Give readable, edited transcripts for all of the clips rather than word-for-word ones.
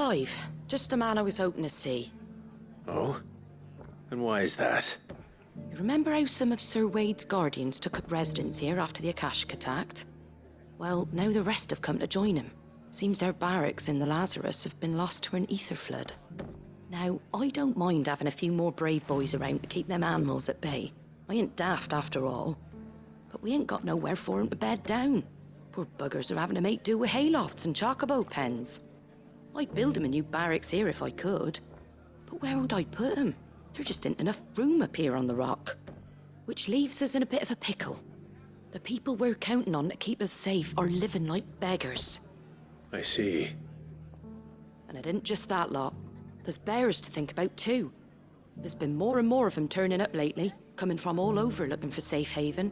Clive. Just the man I was hoping to see. Oh? And why is that? You remember how some of Sir Wade's guardians took up residence here after the Akashic attacked? Well, now the rest have come to join him. Seems their barracks in the Lazarus have been lost to an ether flood. Now, I don't mind having a few more brave boys around to keep them animals at bay. I ain't daft after all. But we ain't got nowhere for 'em to bed down. Poor buggers are having to make do with haylofts and chocobo pens. I'd build 'em a new barracks here if I could. But where would I put 'em? There just ain't enough room up here on the rock. Which leaves us in a bit of a pickle. The people we're counting on to keep us safe are living like beggars. I see. And it isn't just that lot. There's bears to think about too. There's been more and more of them turning up lately, coming from all over looking for safe haven.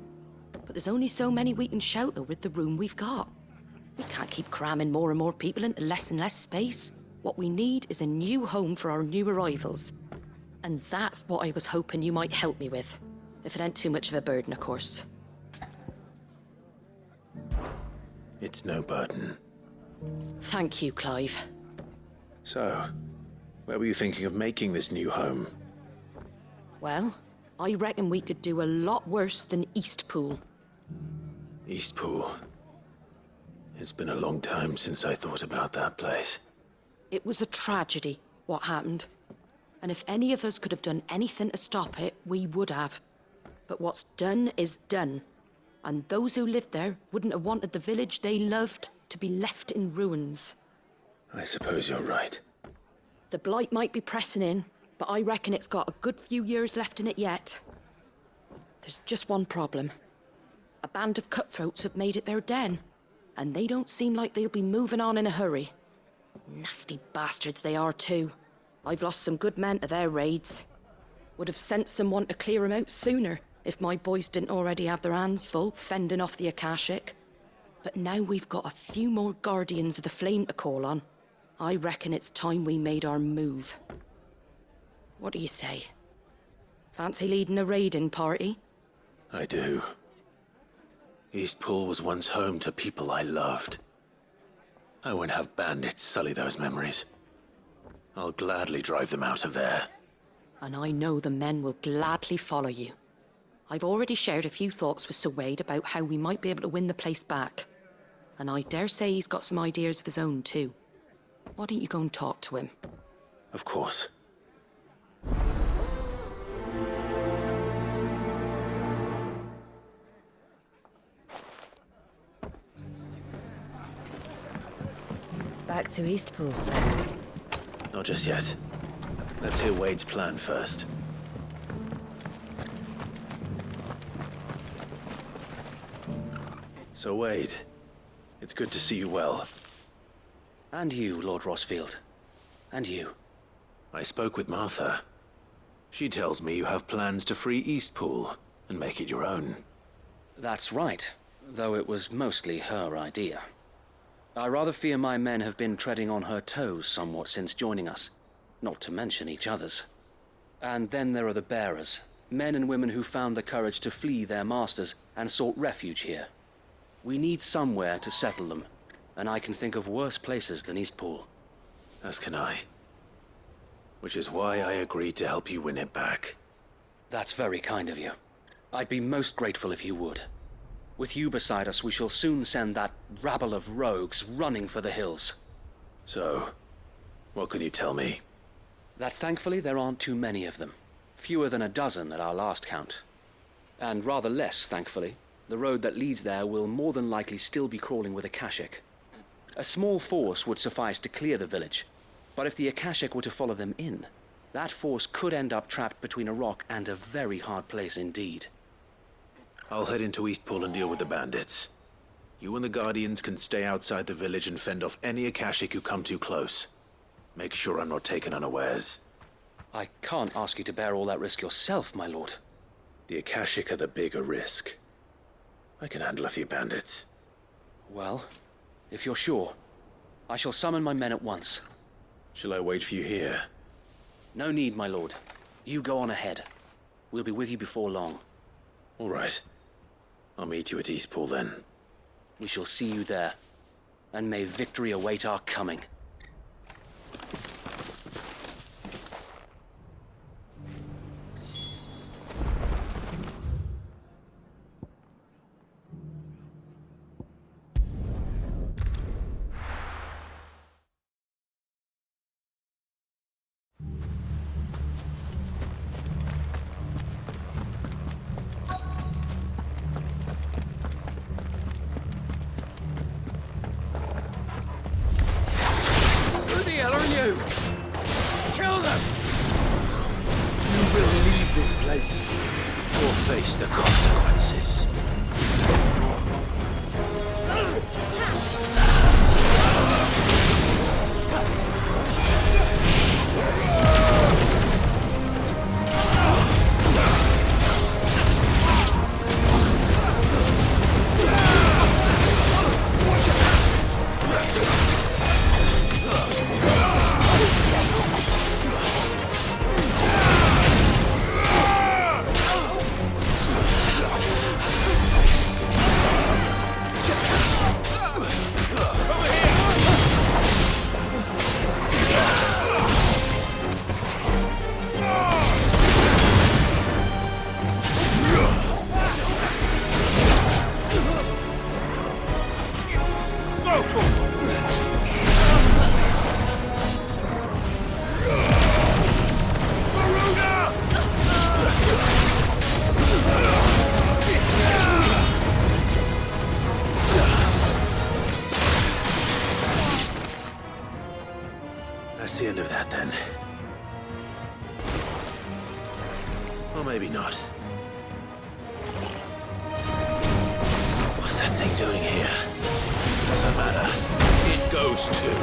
But there's only so many we can shelter with the room we've got. We can't keep cramming more and more people into less and less space. What we need is a new home for our new arrivals. And that's what I was hoping you might help me with. If it ain't too much of a burden, of course. It's no burden. Thank you, Clive. So, where were you thinking of making this new home? Well, I reckon we could do a lot worse than Eastpool. Eastpool. It's been a long time since I thought about that place. It was a tragedy, what happened. And if any of us could have done anything to stop it, we would have. But what's done is done. And those who lived there wouldn't have wanted the village they loved to be left in ruins. I suppose you're right. The blight might be pressing in, but I reckon it's got a good few years left in it yet. There's just one problem. A band of cutthroats have made it their den, and they don't seem like they'll be moving on in a hurry. Nasty bastards they are too. I've lost some good men to their raids. Would have sent someone to clear 'em out sooner if my boys didn't already have their hands full fending off the Akashic. But now we've got a few more guardians of the flame to call on. I reckon it's time we made our move. What do you say? Fancy leading a raiding party? I do. Eastpool was once home to people I loved. I won't have bandits sully those memories. I'll gladly drive them out of there. And I know the men will gladly follow you. I've already shared a few thoughts with Sir Wade about how we might be able to win the place back. And I dare say he's got some ideas of his own too. Why don't you go and talk to him? Of course. Back to Eastpool, then. Not just yet. Let's hear Wade's plan first. So Wade, it's good to see you well. And you, Lord Rossfield. And you. I spoke with Martha. She tells me you have plans to free Eastpool and make it your own. That's right, though it was mostly her idea. I rather fear my men have been treading on her toes somewhat since joining us, not to mention each other's. And then there are the bearers, men and women who found the courage to flee their masters and sought refuge here. We need somewhere to settle them, and I can think of worse places than Eastpool. As can I. Which is why I agreed to help you win it back. That's very kind of you. I'd be most grateful if you would. With you beside us, we shall soon send that rabble of rogues running for the hills. So, what can you tell me? That thankfully there aren't too many of them. Fewer than a dozen at our last count. And rather less, thankfully. The road that leads there will more than likely still be crawling with Akashic. A small force would suffice to clear the village, but if the Akashic were to follow them in, that force could end up trapped between a rock and a very hard place indeed. I'll head into Eastpool and deal with the bandits. You and the Guardians can stay outside the village and fend off any Akashic who come too close. Make sure I'm not taken unawares. I can't ask you to bear all that risk yourself, my lord. The Akashic are the bigger risk. I can handle a few bandits. Well, if you're sure, I shall summon my men at once. Shall I wait for you here? No need, my lord. You go on ahead. We'll be with you before long. All right. I'll meet you at Eastpool then. We shall see you there. And may victory await our coming. Who the hell are you? Kill them! You will leave this place or face the consequences. That's the end of that, then. Or maybe not. What's that thing doing here? Doesn't matter. It goes too.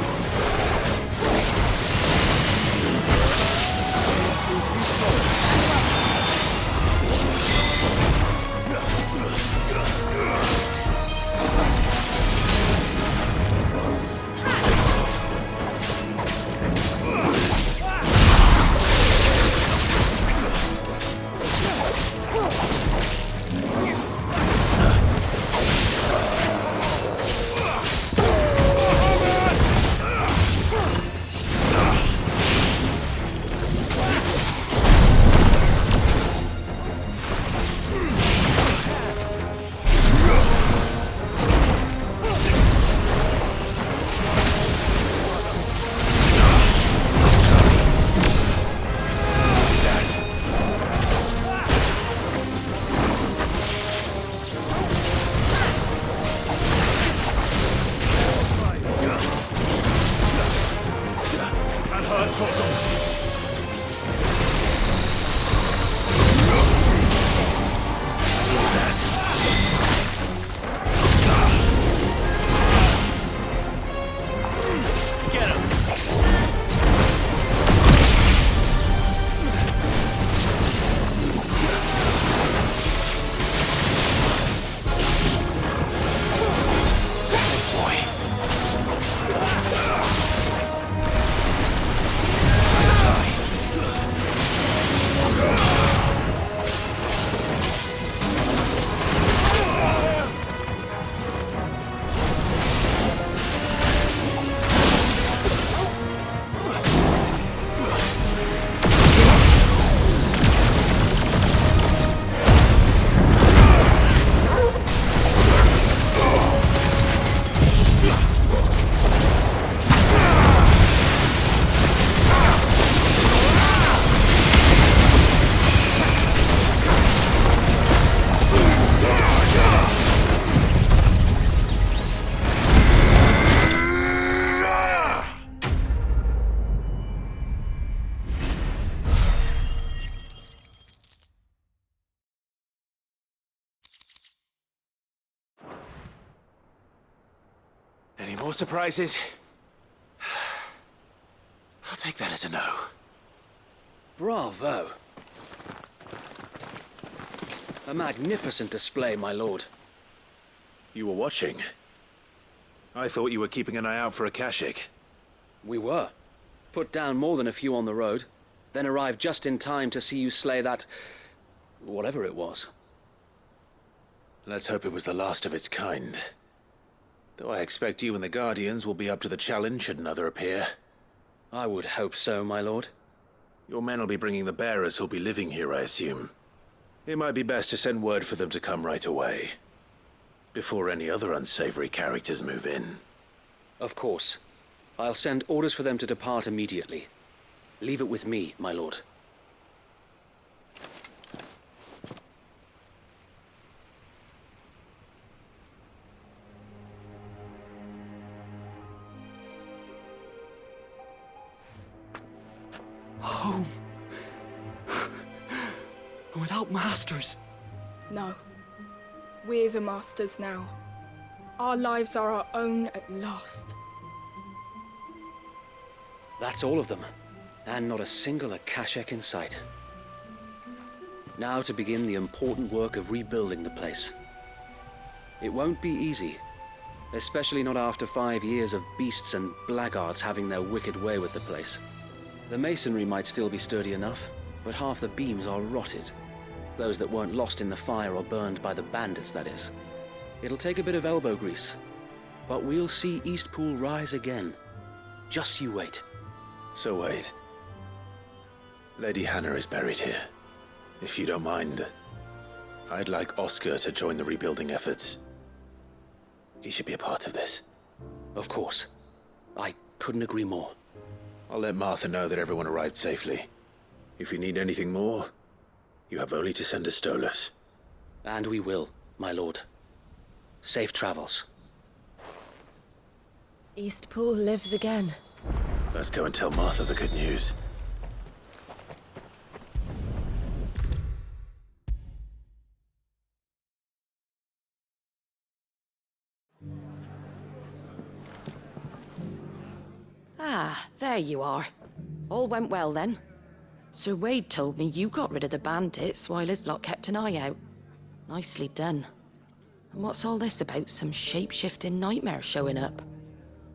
Any more surprises? I'll take that as a no. Bravo. A magnificent display, my lord. You were watching. I thought you were keeping an eye out for a Kashik. We were. Put down more than a few on the road, then arrived just in time to see you slay that... whatever it was. Let's hope it was the last of its kind. Though I expect you and the Guardians will be up to the challenge should another appear. I would hope so, my lord. Your men will be bringing the bearers who'll be living here, I assume. It might be best to send word for them to come right away, before any other unsavory characters move in. Of course. I'll send orders for them to depart immediately. Leave it with me, my lord. Home. Without masters. No. We're the masters now. Our lives are our own at last. That's all of them. And not a single Akashek in sight. Now to begin the important work of rebuilding the place. It won't be easy. Especially not after 5 years of beasts and blackguards having their wicked way with the place. The masonry might still be sturdy enough, but half the beams are rotted. Those that weren't lost in the fire or burned by the bandits, that is. It'll take a bit of elbow grease. But we'll see Eastpool rise again. Just you wait. So wait. Lady Hannah is buried here. If you don't mind, I'd like Oscar to join the rebuilding efforts. He should be a part of this. Of course. I couldn't agree more. I'll let Martha know that everyone arrived safely. If you need anything more, you have only to send a Stolas. And we will, my lord. Safe travels. Eastpool lives again. Let's go and tell Martha the good news. Ah, there you are. All went well then. Sir Wade told me you got rid of the bandits while his lot kept an eye out. Nicely done. And what's all this about some shape-shifting nightmare showing up?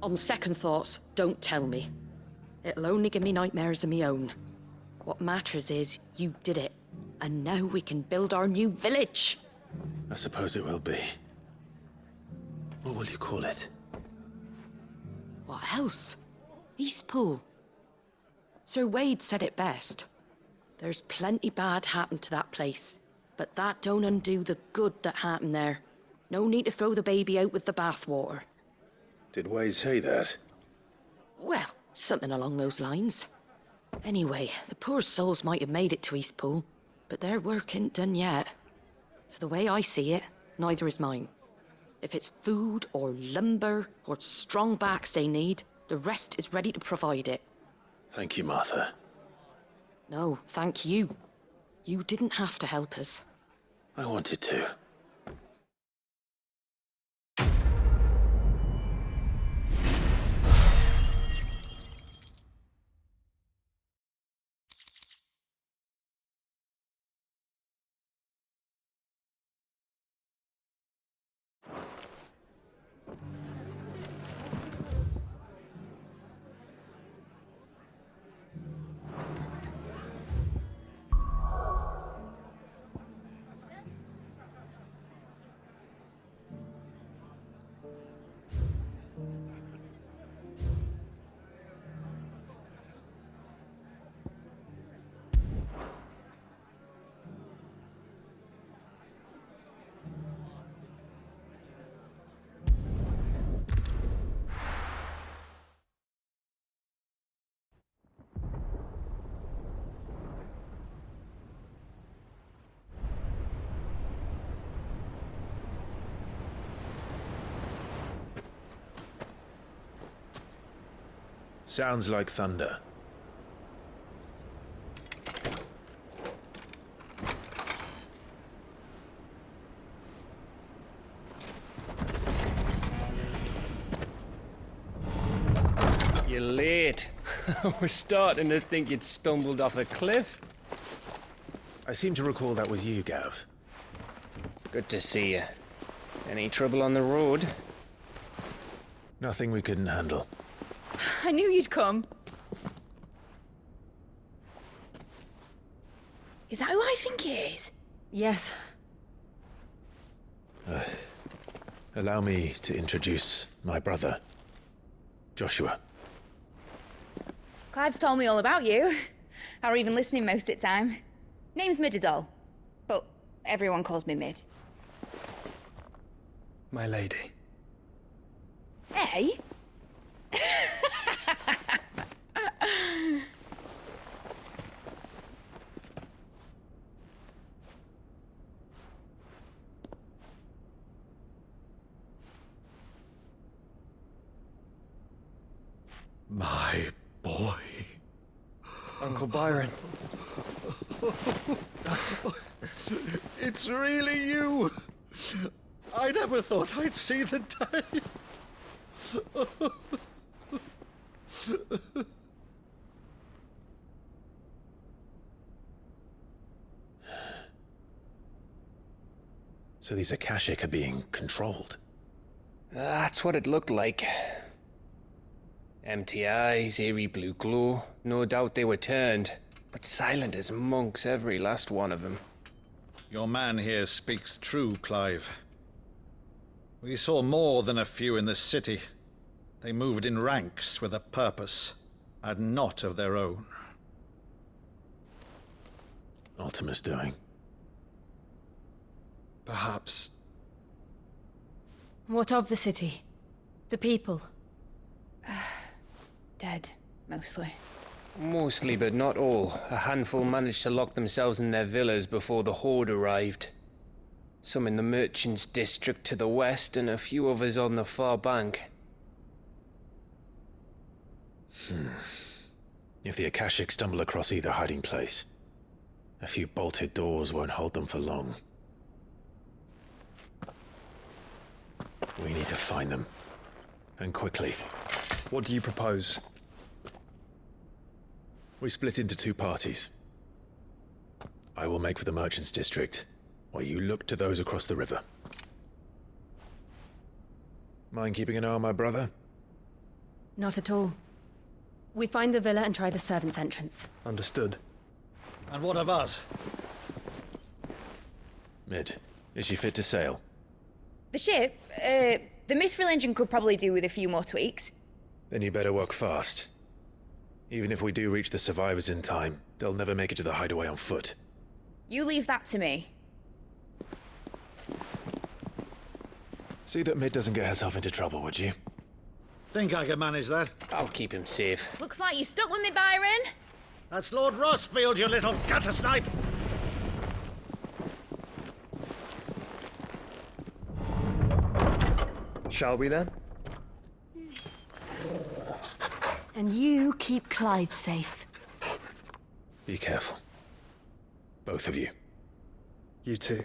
On second thoughts, don't tell me. It'll only give me nightmares of me own. What matters is you did it. And now we can build our new village. I suppose it will be. What will you call it? What else? Eastpool. Sir Wade said it best. There's plenty bad happened to that place, but that don't undo the good that happened there. No need to throw the baby out with the bathwater. Did Wade say that? Well, something along those lines. Anyway, the poor souls might have made it to Eastpool, but their work ain't done yet. So the way I see it, neither is mine. If it's food or lumber or strong backs they need, the rest is ready to provide it. Thank you, Martha. No, thank you. You didn't have to help us. I wanted to. Sounds like thunder. You're late. We're starting to think you'd stumbled off a cliff. I seem to recall that was you, Gav. Good to see you. Any trouble on the road? Nothing we couldn't handle. I knew you'd come. Is that who I think it is? Yes. Allow me to introduce my brother, Joshua. Clive's told me all about you. Or even listening most of the time. Name's Midadol, but everyone calls me Mid. My lady. Hey? My boy. Uncle Byron. It's really you. I never thought I'd see the day. So these Akashic are being controlled. That's what it looked like. Empty eyes, eerie blue glow. No doubt they were turned, but silent as monks, every last one of them. Your man here speaks true, Clive. We saw more than a few in the city. They moved in ranks with a purpose, and not of their own. Ultima's doing. Perhaps. What of the city? The people? Dead, mostly. Mostly, but not all. A handful managed to lock themselves in their villas before the Horde arrived. Some in the Merchants' District to the west, and a few others on the far bank. If the Akashic stumble across either hiding place, a few bolted doors won't hold them for long. We need to find them. And quickly. What do you propose? We split into two parties. I will make for the Merchants' District, while you look to those across the river. Mind keeping an eye on my brother? Not at all. We find the villa and try the servants' entrance. Understood. And what of us? Mid, is she fit to sail? The ship, the Mithril engine could probably do with a few more tweaks. Then you better work fast. Even if we do reach the survivors in time, they'll never make it to the hideaway on foot. You leave that to me. See that Mid doesn't get herself into trouble, would you? Think I can manage that? I'll keep him safe. Looks like you stuck with me, Byron. That's Lord Rossfield, you little gutter snipe! Shall we then? And you keep Clive safe. Be careful. Both of you. You too.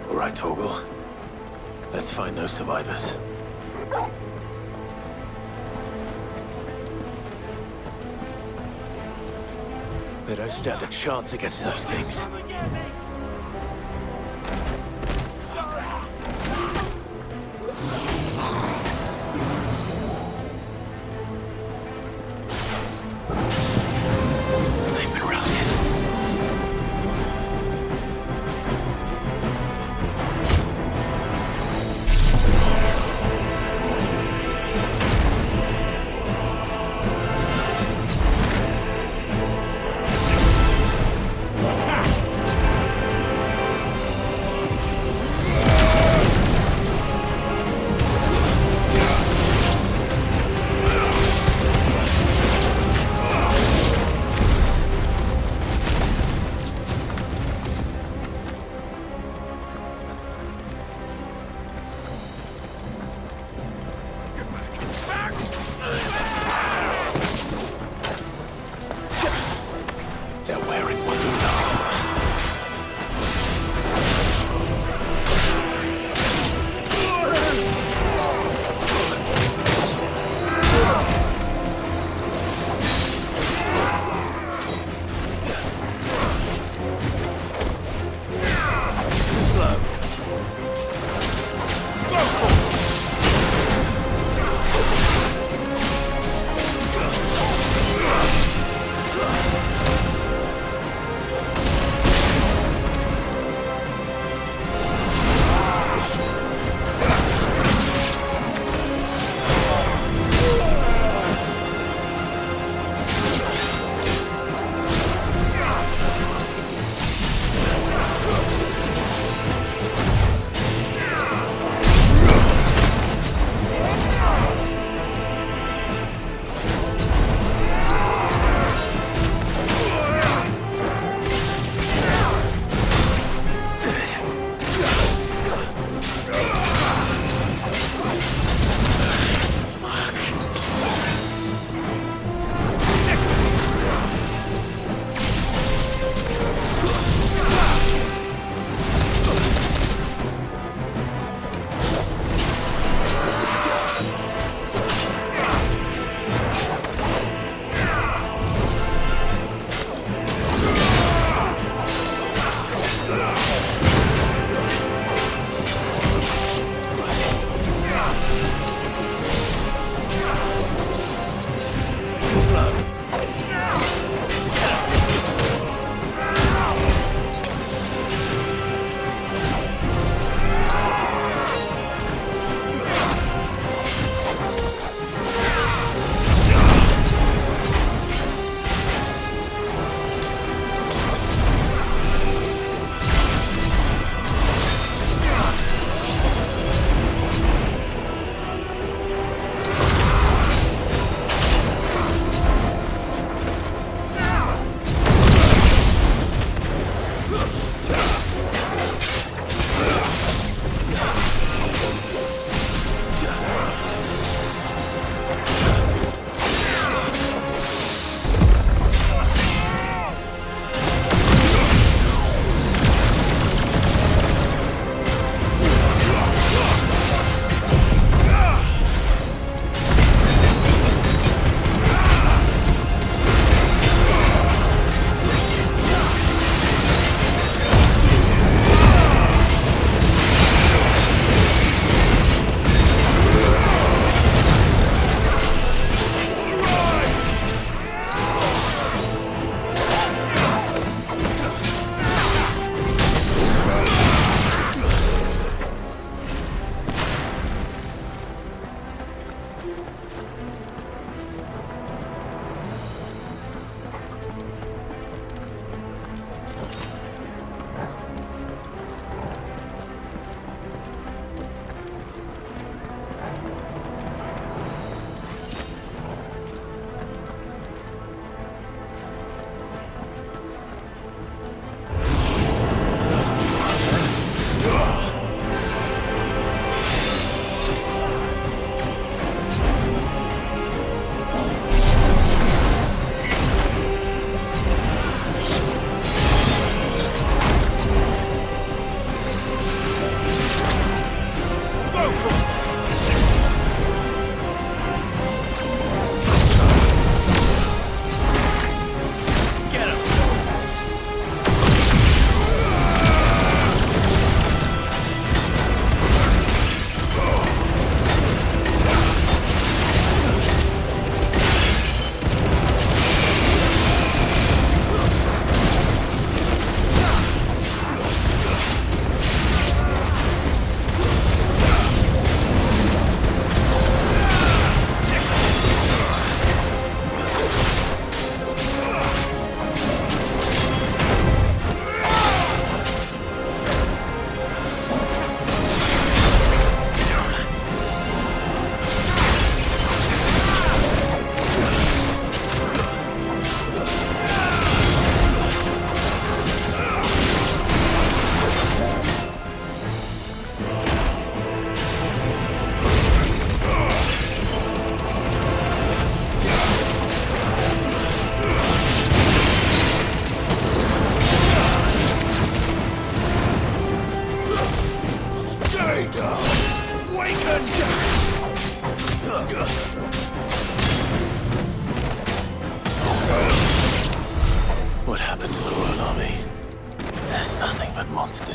All right, Torgal. Let's find those survivors. They don't stand a chance against those things. They've been routed.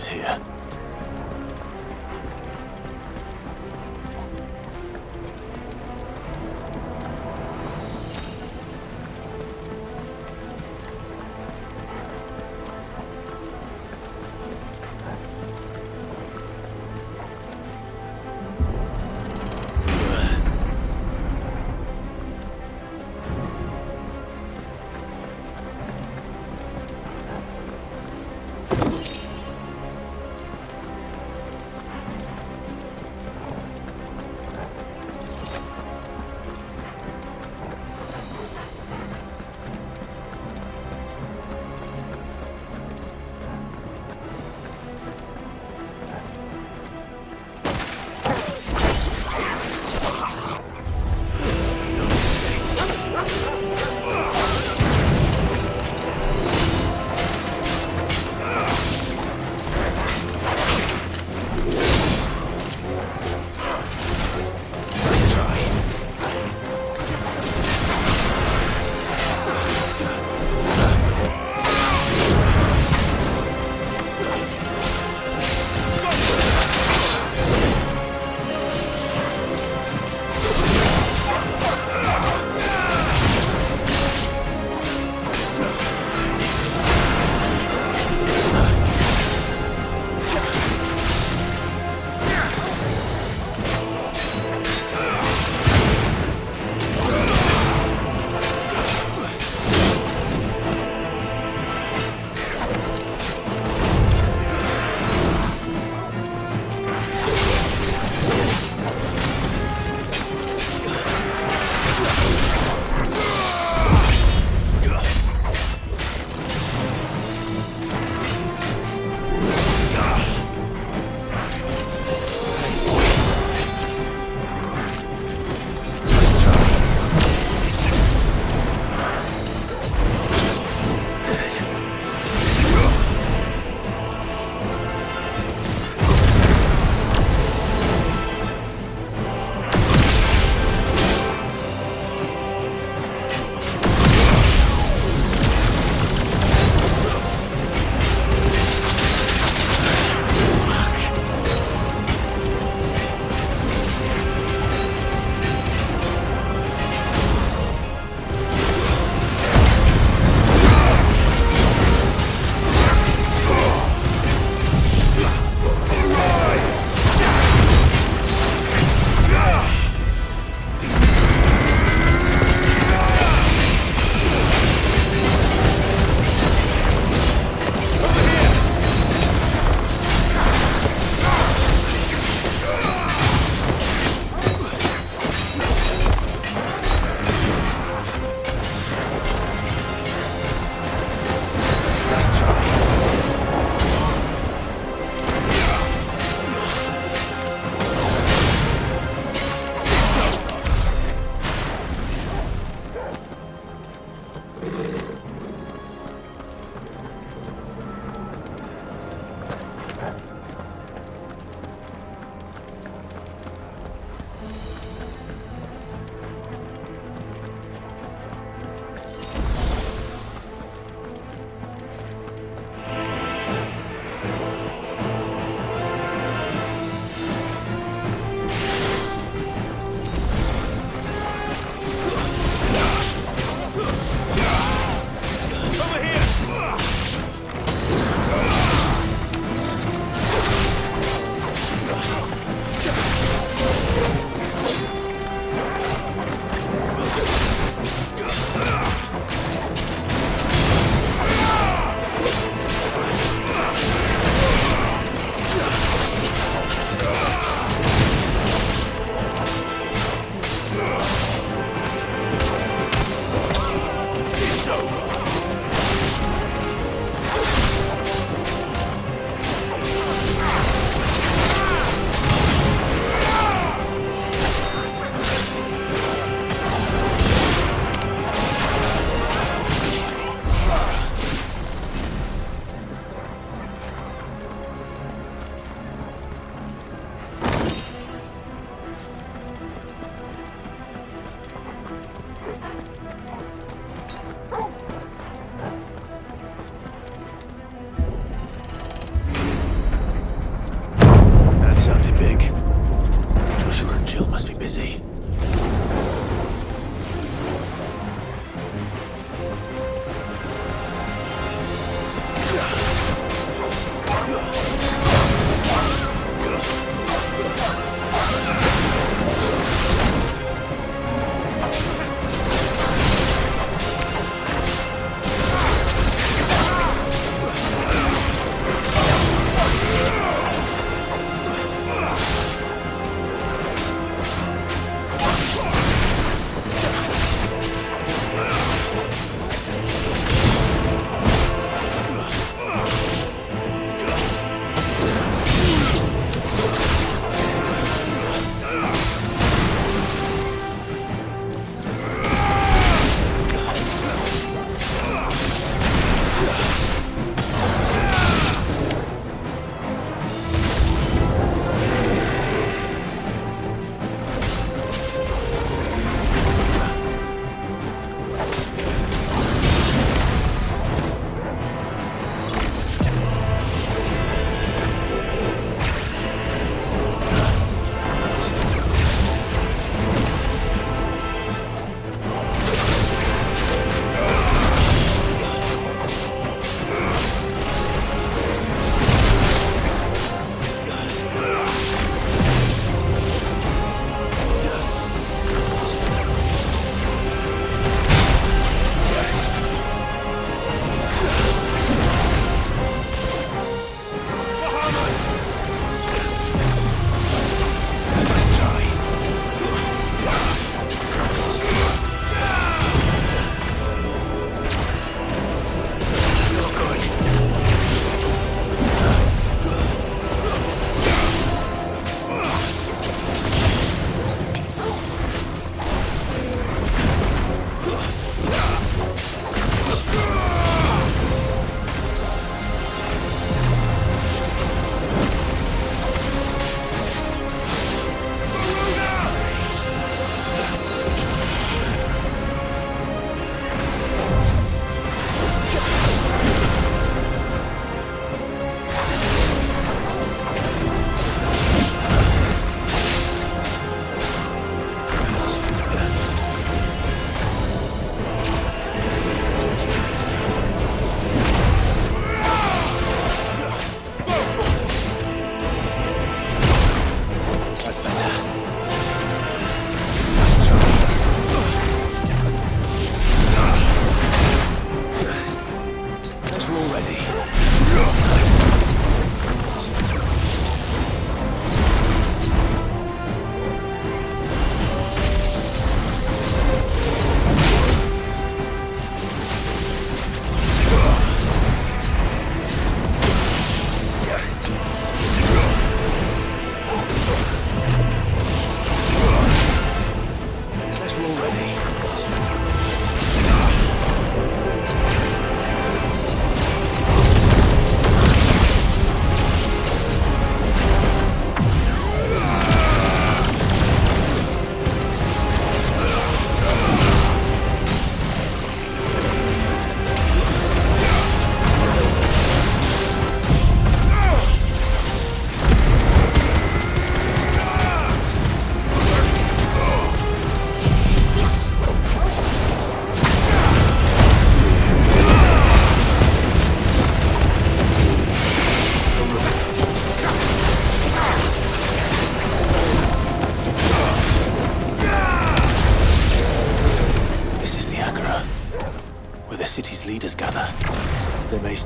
here.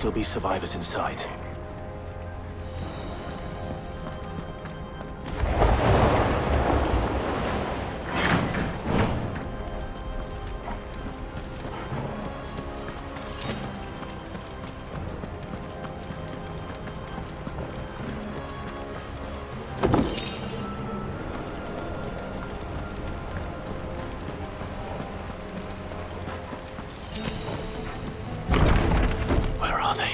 still be survivors inside. Where are they?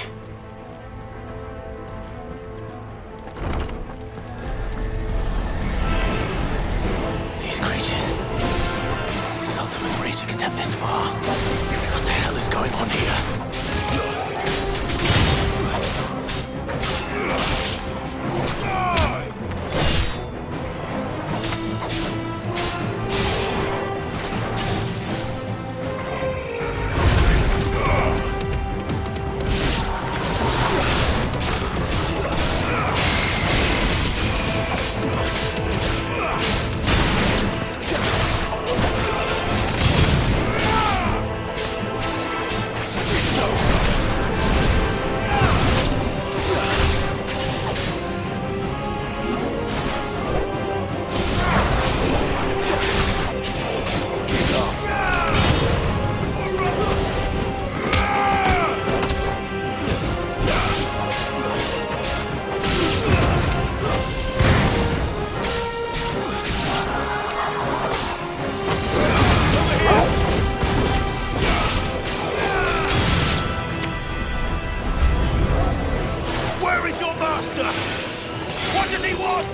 These creatures. Does Ultima's reach extend this far? What the hell is going on here? Where is your master? What does he want?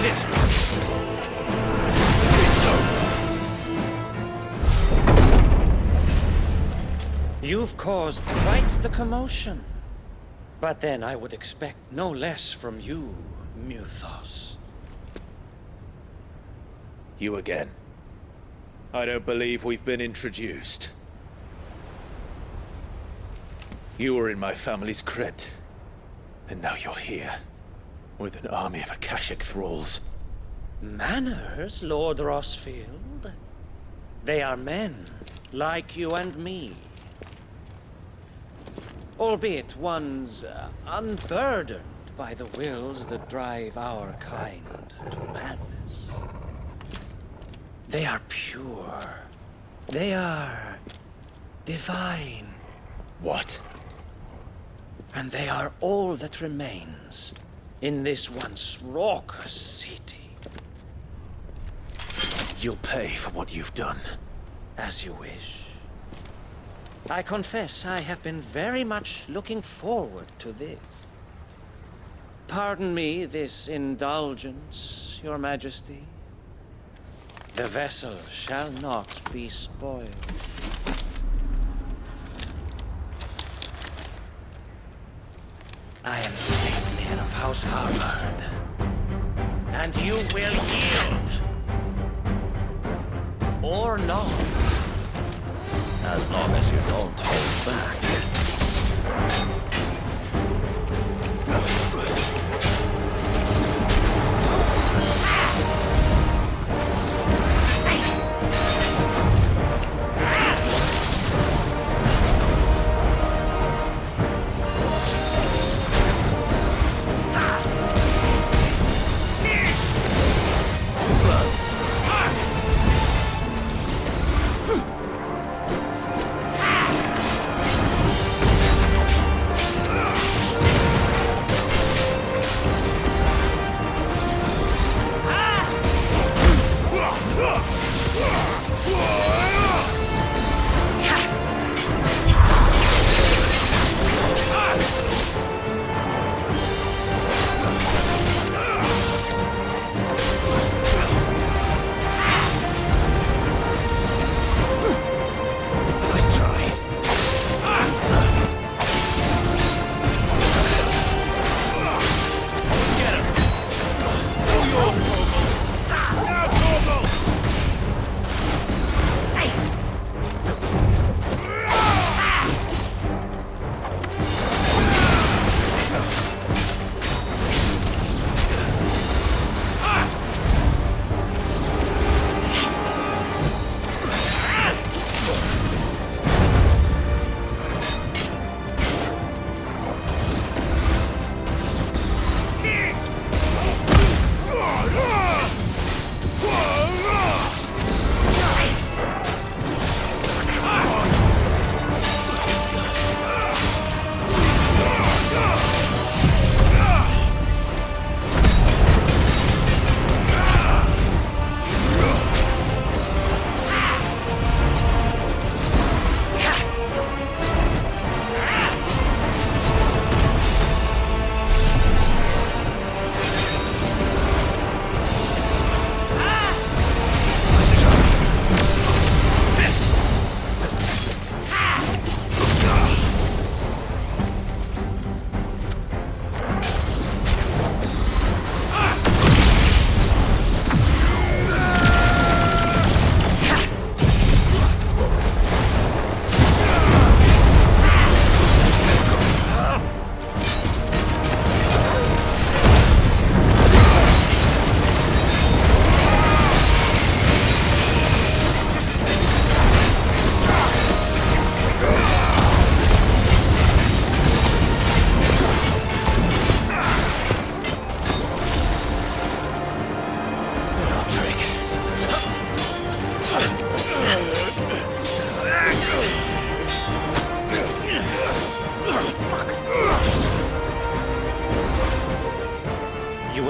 This one. It's over. You've caused quite the commotion. But then I would expect no less from you, Muthos. You again. I don't believe we've been introduced. You were in my family's crypt. And now you're here. With an army of Akashic thralls. Manners, Lord Rossfield? They are men, like you and me. Albeit ones unburdened by the wills that drive our kind to madness. They are pure. They are divine. What? And they are all that remains in this once raucous city. You'll pay for what you've done. As you wish. I confess I have been very much looking forward to this. Pardon me this indulgence, Your Majesty. The vessel shall not be spoiled. I am Sleipnir of House Harvard, and you will yield. Or not. As long as you don't hold back.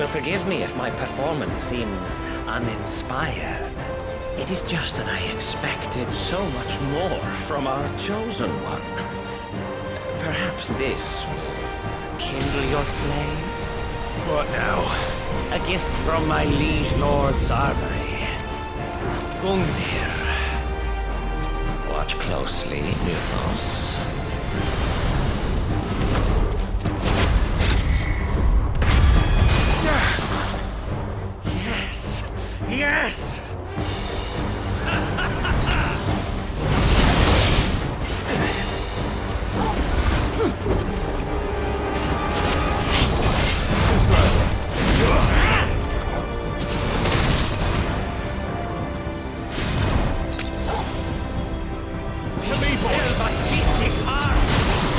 will forgive me if my performance seems uninspired. It is just that I expected so much more from our chosen one. Perhaps this will kindle your flame? What now? A gift from my liege lord's armory. Gungnir. Watch closely, Mythos. Yes! Yes! Still my beating heart!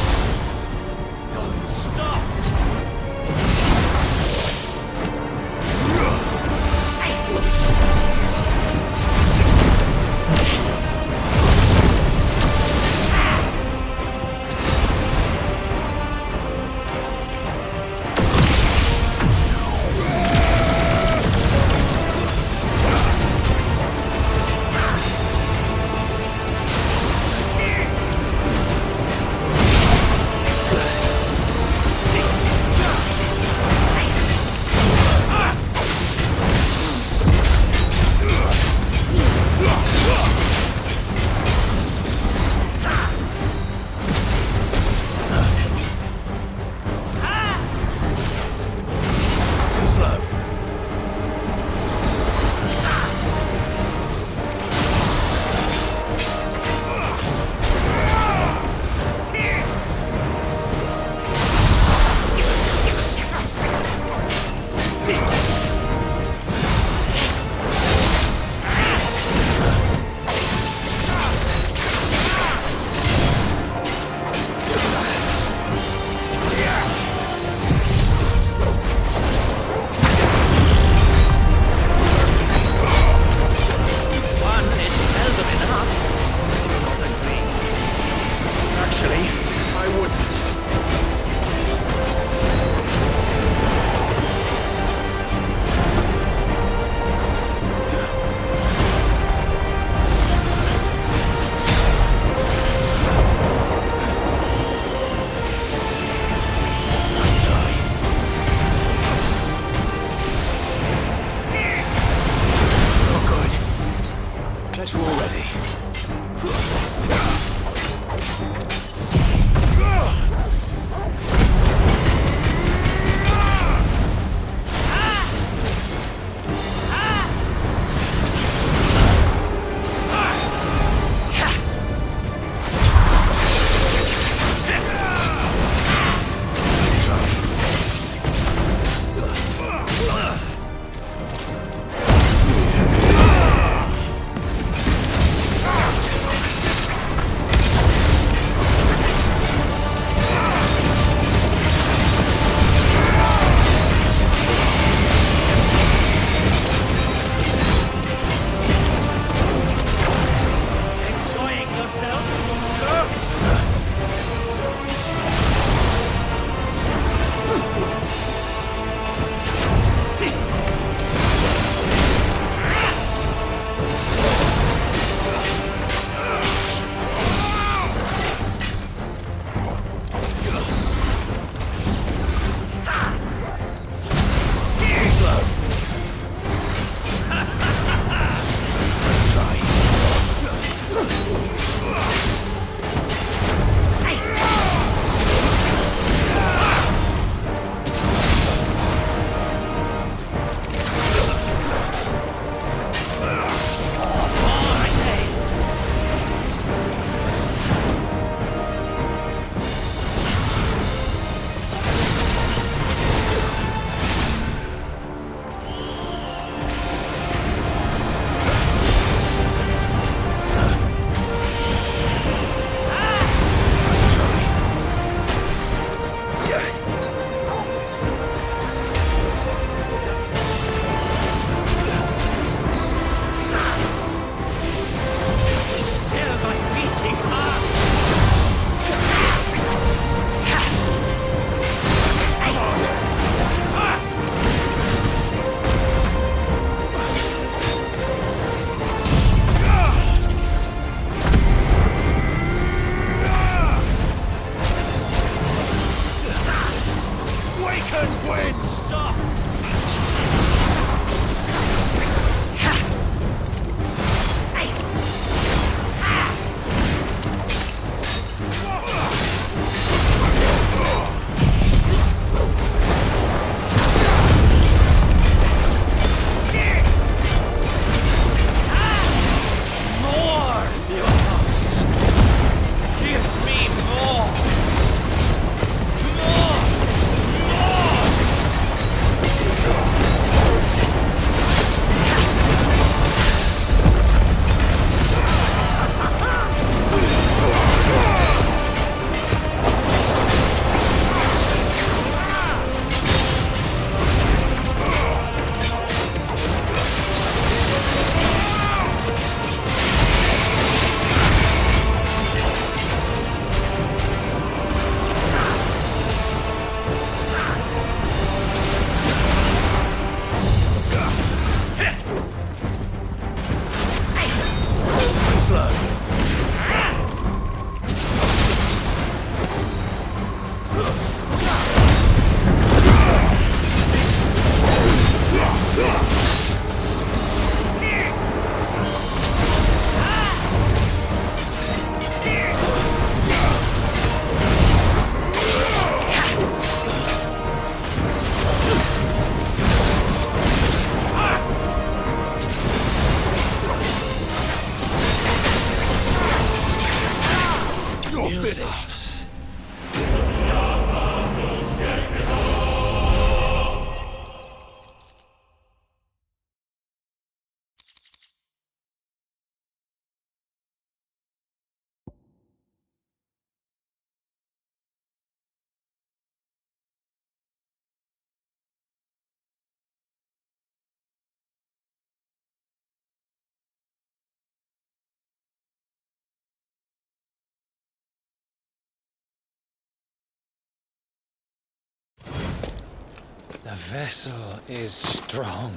The vessel is strong.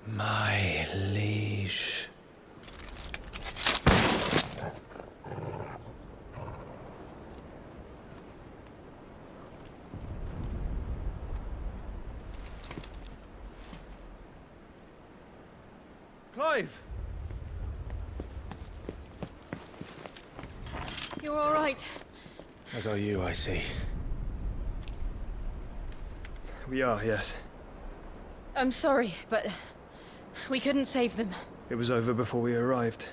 My liege. Clive! You're all right. As are you, I see. We are, yes. I'm sorry, but we couldn't save them. It was over before we arrived.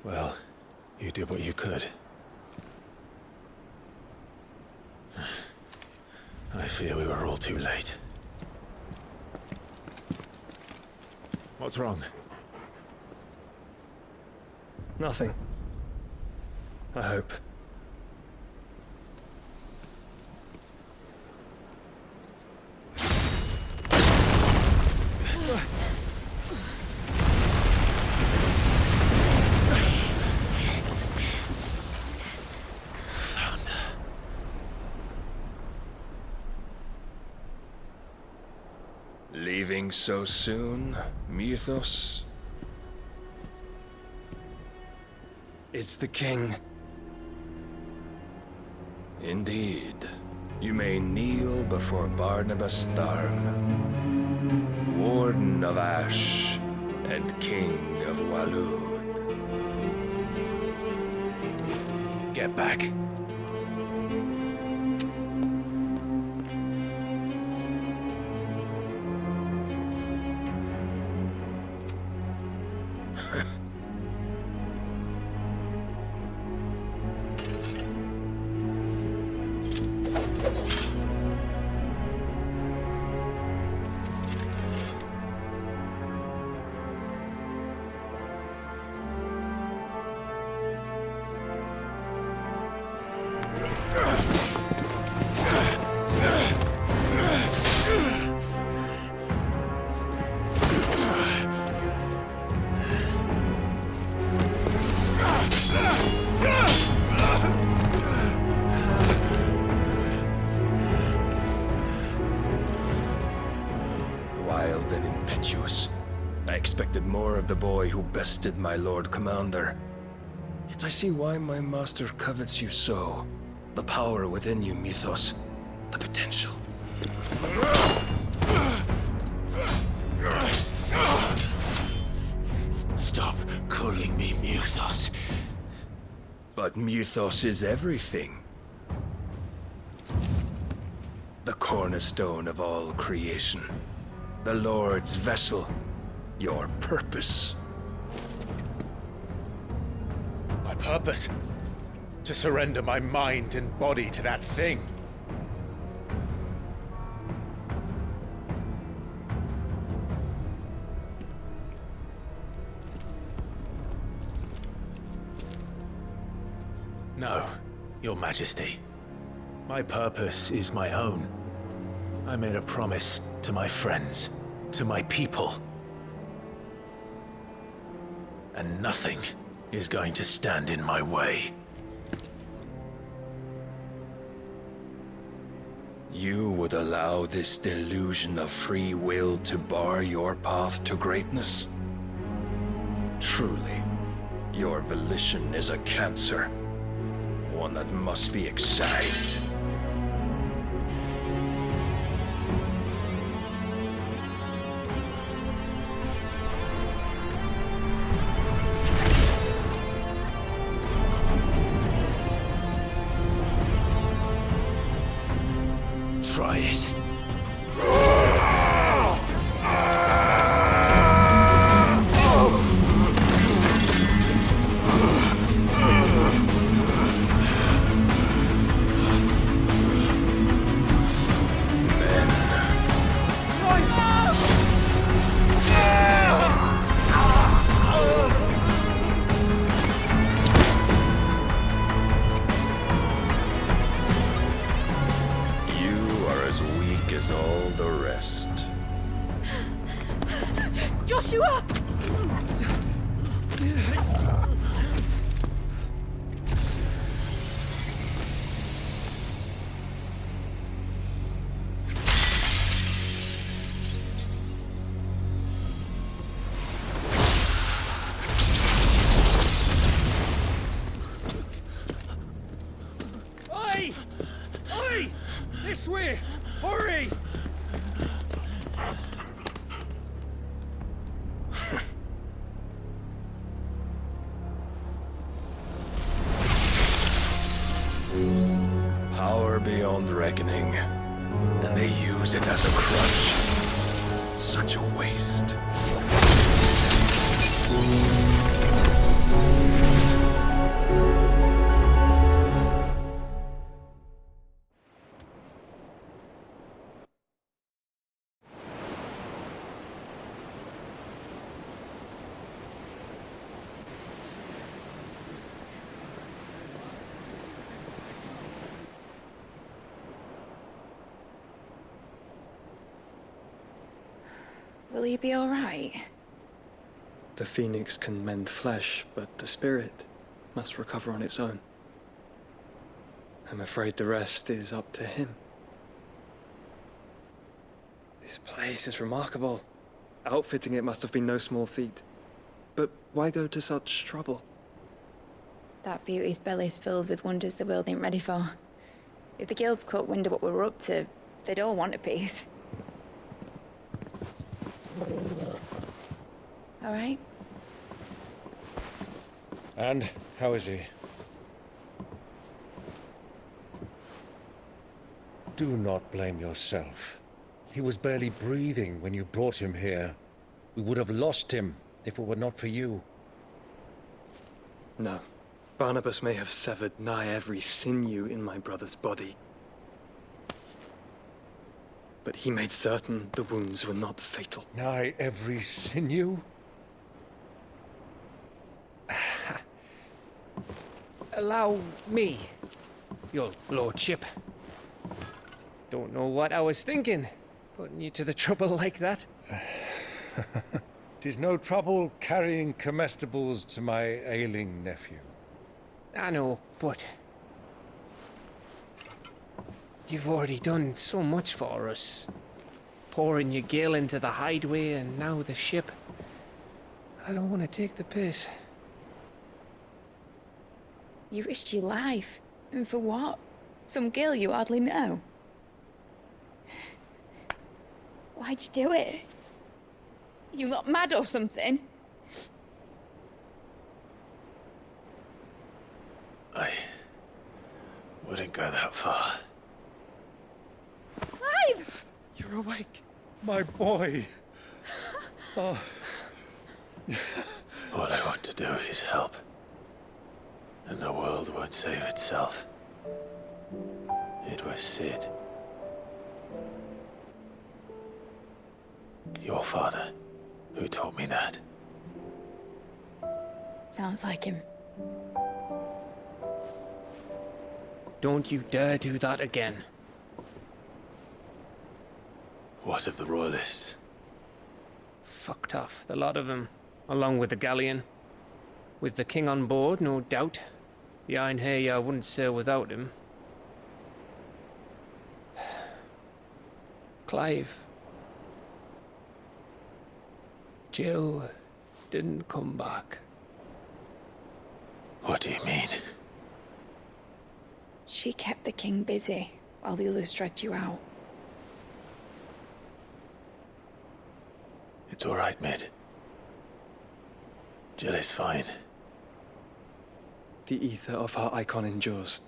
Well, you did what you could. I fear we were all too late. What's wrong? Nothing. I hope. Leaving so soon, Mythos? It's the king. Indeed. You may kneel before Barnabas Tharm, Warden of Ash and King of Waloed. Get back. Wild and impetuous. I expected more of the boy who bested my Lord Commander. Yet I see why my master covets you so. The power within you, Mythos. The potential. Stop calling me Mythos. But Mythos is everything. The cornerstone of all creation. The Lord's vessel. Your purpose. My purpose? To surrender my mind and body to that thing. No, Your Majesty. My purpose is my own. I made a promise to my friends, to my people. And nothing is going to stand in my way. You would allow this delusion of free will to bar your path to greatness? Truly, your volition is a cancer. One that must be excised. Try it. You are as weak Power beyond reckoning. And they use it as a crutch. Such a waste. Will he be all right? The phoenix can mend flesh, but the spirit must recover on its own. I'm afraid the rest is up to him. This place is remarkable. Outfitting it must have been no small feat. But why go to such trouble? That beauty's belly's filled with wonders the world ain't ready for. If the guilds caught wind of what we were up to, they'd all want a piece. All right? And how is he? Do not blame yourself. He was barely breathing when you brought him here. We would have lost him if it were not for you. No. Barnabas may have severed nigh every sinew in my brother's body. But he made certain the wounds were not fatal. Nigh every sinew? Allow me, your lordship. Don't know what I was thinking, putting you to the trouble like that. 'Tis no trouble carrying comestibles to my ailing nephew. I know, but you've already done so much for us. Pouring your gil into the hideaway and now the ship. I don't want to take the piss. You risked your life. And for what? Some girl you hardly know. Why'd you do it? You not mad or something? I wouldn't go that far. Clive! You're awake, my boy. Oh. All I want to do is help. And the world won't save itself. It was Sid. Your father, who taught me that. Sounds like him. Don't you dare do that again. What of the Royalists? Fucked off, the lot of them, along with the galleon. With the king on board, no doubt. The Einherjar wouldn't sail without him. Clive. Jill didn't come back. What do you mean? She kept the king busy while the others dragged you out. It's all right, Mid. Jill is fine. The ether of her icon endures.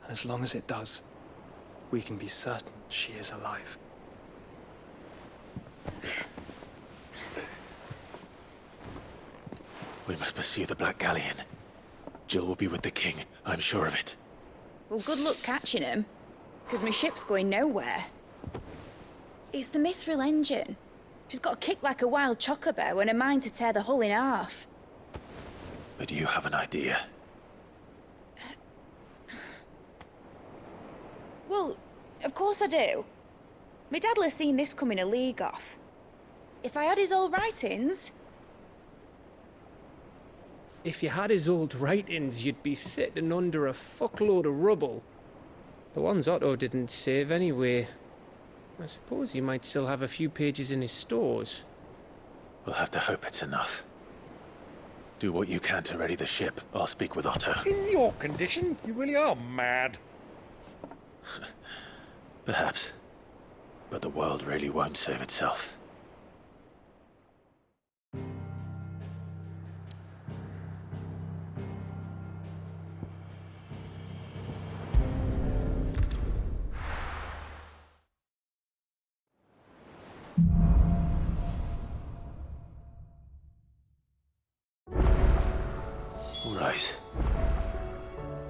And as long as it does, we can be certain she is alive. We must pursue the Black Galleon. Jill will be with the king, I'm sure of it. Well, good luck catching him, because my ship's going nowhere. It's the Mithril engine. She's got a kick like a wild chocobo and a mind to tear the hull in half. But you have an idea. Well, of course I do. My dad'll have seen this coming a league off. If I had his old writings... If you had his old writings, you'd be sitting under a fuckload of rubble. The ones Otto didn't save anyway. I suppose he might still have a few pages in his stores. We'll have to hope it's enough. Do what you can to ready the ship. I'll speak with Otto. In your condition, you really are mad. Perhaps. But the world really won't save itself. Right.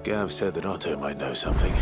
Gav said that Otto might know something.